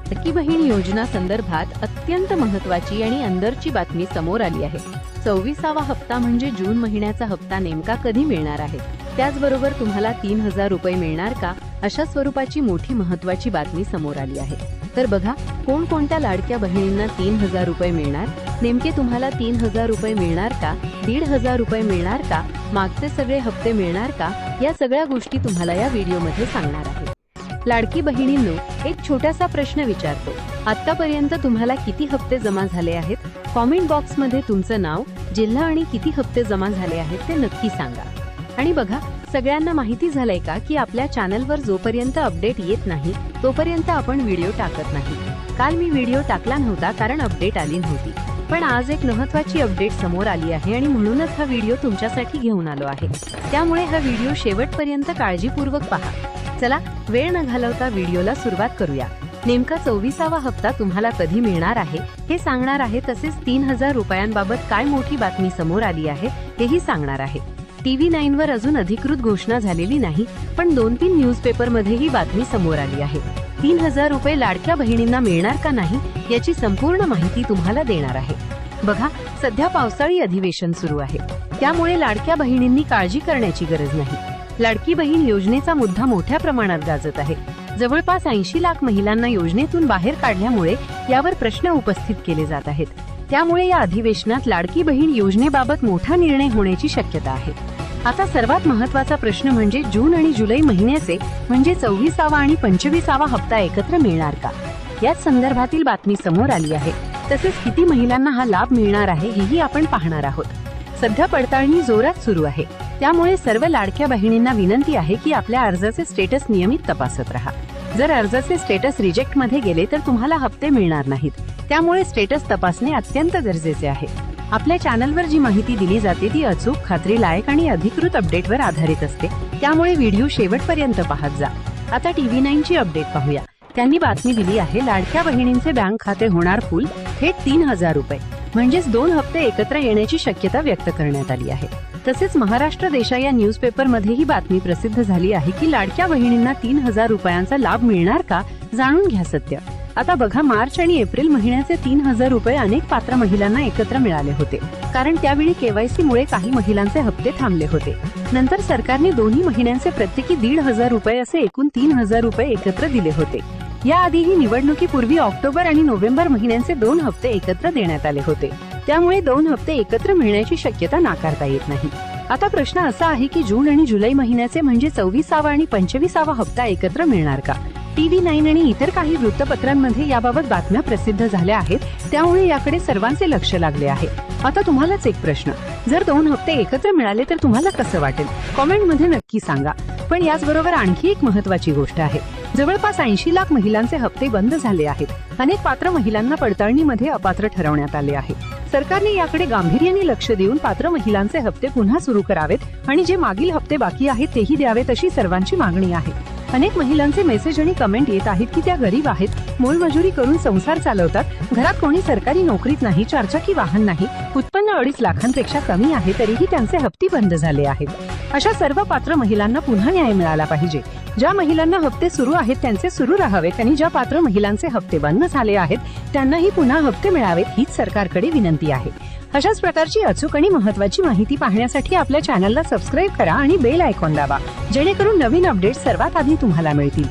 लाडकी बहीण योजना संदर्भात अत्यंत महत्त्वाची आणि अंदरची बातमी समोर आली आहे। 24वा हप्ता म्हणजे जून महिन्याचा हप्ता नेमका कधी मिळणार आहे, त्याचबरोबर तुम्हाला 3000 रुपये मिळणार का, अशा स्वरूपाची मोठी महत्त्वाची बातमी समोर आली आहे। तर बघा, कोणकोणत्या लाडक्या बहिणींना 3000 रुपये मिळणार, नेमके तुम्हाला 3000 रुपये मिळणार का, 1500 रुपये मिळणार का, मागचे सगळे हप्ते मिळणार का, या सगळ्या गोष्टी तुम्हाला या व्हिडिओमध्ये सांगणार आहे। लाडकी बहिणींनो, एक छोटासा प्रश्न विचारतो, आतापर्यंत तुम्हाला किती हप्ते जमा झाले आहेत? कॉमेंट बॉक्समध्ये तुमचं नाव, जिल्हा आणि किती हप्ते जमा झाले आहेत ते नक्की सांगा। आणि बघा, सगळ्यांना माहिती झालंय का की आपल्या चॅनलवर जोपर्यंत अपडेट येत नाही तोपर्यंत आपण व्हिडिओ टाकत नाही। काल मी व्हिडिओ टाकला नव्हता कारण अपडेट आली नव्हती, पण आज एक महत्त्वाची अपडेट समोर आली आहे आणि म्हणूनच हा व्हिडिओ तुमच्यासाठी घेऊन आलो आहे। त्यामुळे हा व्हिडिओ शेवटपर्यंत काळजीपूर्वक पहा। चला, वेळ न घालवता व्हिडिओला सुरुवात करूया। नेमका 24वा हप्ता तुम्हाला कधी मिळणार आहे हे सांगणार आहे, तसेच 3000 रुपयांबाबत काय मोठी बातमी समोर आली आहे हेही सांगणार आहे। TV9 वर अजून अधिकृत घोषणा झालेली नाही, पण 2-3 न्यूजपेपरमध्ये ही बातमी समोर आली आहे। 3000 रुपये लाडक्या बहिणींना मिळणार का नाही याची संपूर्ण माहिती तुम्हाला देणार आहे। बघा, सध्या पावसाळी अधिवेशन सुरू आहे, त्यामुळे लाडक्या बहिणींनी काळजी करण्याची गरज नाही। लाडकी बहीण योजनेचा मुद्दा मोठ्या प्रमाणात गाजत आहे। जवळपास 80 लाख महिलांना योजनेतून बाहेर काढल्यामुळे यावर प्रश्न उपस्थित केले जात आहेत। त्यामुळे या अधिवेशनात लाडकी बहीण योजनेबाबत मोठा निर्णय होण्याची शक्यता आहे। आता सर्वात महत्त्वाचा प्रश्न म्हणजे जून आणि जुलै महिन्याचे म्हणजे 24वा आणि 25वा हप्ता एकत्र मिळणार का, याच संदर्भातील बातमी समोर आली आहे। तसेच किती महिलांना हा लाभ मिळणार आहे हेही आपण पाहणार आहोत। सध्या पडताळणी जोरात सुरू आहे, त्यामुळे सर्व लाडक्या बहिणींना विनंती आहे की आपल्या अर्जाचे स्टेटस नियमित तपासत राहा। जर अर्जाचे स्टेटस रिजेक्ट मध्ये गेले तर तुम्हाला हप्ते मिळणार नाहीत, त्यामुळे स्टेटस तपासणे अत्यंत गरजेचे आहे। आपल्या चॅनलवर जी माहिती दिली जाते ती अचूक, खात्रीलायक आणि अधिकृत अपडेटवर आधारित असते, त्यामुळे व्हिडिओ शेवटपर्यंत पाहत जा। आता TV9 ची अपडेट पाहूया। त्यांनी बातमी दिली आहे, लाडक्या बहिणींचे बँक खाते होणार फुल, थेट 3000 रुपये म्हणजेच 2 हप्ते एकत्र येण्याची शक्यता व्यक्त करण्यात आली आहे। तसेच महाराष्ट्र देशा या न्यूजपेपरमध्ये ही बातमी प्रसिद्ध झाली आहे की लाडक्या बहिणींना 3000 रुपयांचा लाभ मिळणार का, जाणून घ्या सत्य। आता बघा, मार्च आणि एप्रिल महिन्याचे 3000 रुपये अनेक पात्र महिलांना एकत्र मिळाले होते, कारण त्यावेळी KYC मुळे काही महिलांचे हप्ते थांबले होते। नंतर सरकारने दोन्ही महिन्यांचे प्रत्येकी 1500 रुपये असे एकूण 3000 रुपये एकत्र दिले होते। याआधीही निवडणुकीपूर्वी ऑक्टोबर आणि नोव्हेंबर महिन्यांचे 2 हप्ते एकत्र देण्यात आले होते, त्यामुळे 2 हप्ते एकत्र मिळण्याची शक्यता नाकारता येत नाही। आता प्रश्न असा आहे की जून आणि जुलै महिन्याचे म्हणजे 24वा आणि 25वा हप्ता एकत्र मिळणार का? TV9 आणि इतर काही वृत्तपत्रांमध्ये याबाबत बातम्या प्रसिद्ध झाल्या आहेत, त्यामुळे याकडे सर्वांचे लक्ष लागले आहे। आता तुम्हालाच एक प्रश्न, जर 2 हप्ते एकत्र मिळाले तर तुम्हाला कसं वाटेल? कॉमेंटमध्ये नक्की सांगा। पण याचबरोबर आणखी एक महत्त्वाची गोष्ट आहे, जवळपास 80 लाख महिलांचे हप्ते बंद झाले आहेत। अनेक पात्र महिलांना पडताळणीमध्ये अपात्र ठरवण्यात आले आहे। सरकारने याकडे गांभीर्याने लक्ष देऊन पात्र महिलांचे हप्ते पुन्हा सुरू करावेत आणि जे मागील हप्ते बाकी आहेत तेही द्यावेत, अशी सर्वांची मागणी आहे। अनेक महिलांचे मेसेज आणि कमेंट येत आहेत की त्या गरीब आहेत, मोलमजुरी करून संसार चालवतात, घरात कोणी सरकारी नोकरीत नाही, चारचाकी वाहन नाही, उत्पन्न 2.5 लाखांपेक्षा कमी आहे, तरीही त्यांचे हप्ते बंद झाले आहेत। अशा सर्व पात्र महिलांना पुन्हा न्याय मिळाला पाहिजे। ज्या महिलांना हप्ते सुरू आहेत त्यांचे सुरू राहावेत आणि ज्या पात्र महिलांचे हप्ते बंद झाले आहेत त्यांनाही पुन्हा हप्ते मिळावेत, हीच सरकारकडे विनंती आहे। अशाच प्रकारची अचूक आणि महत्त्वाची माहिती पाहण्यासाठी आपल्या चॅनलला सबस्क्राईब करा आणि बेल आयकॉन दाबा, जेणेकरून नवीन अपडेट्स सर्वात आधी तुम्हाला मिळतील।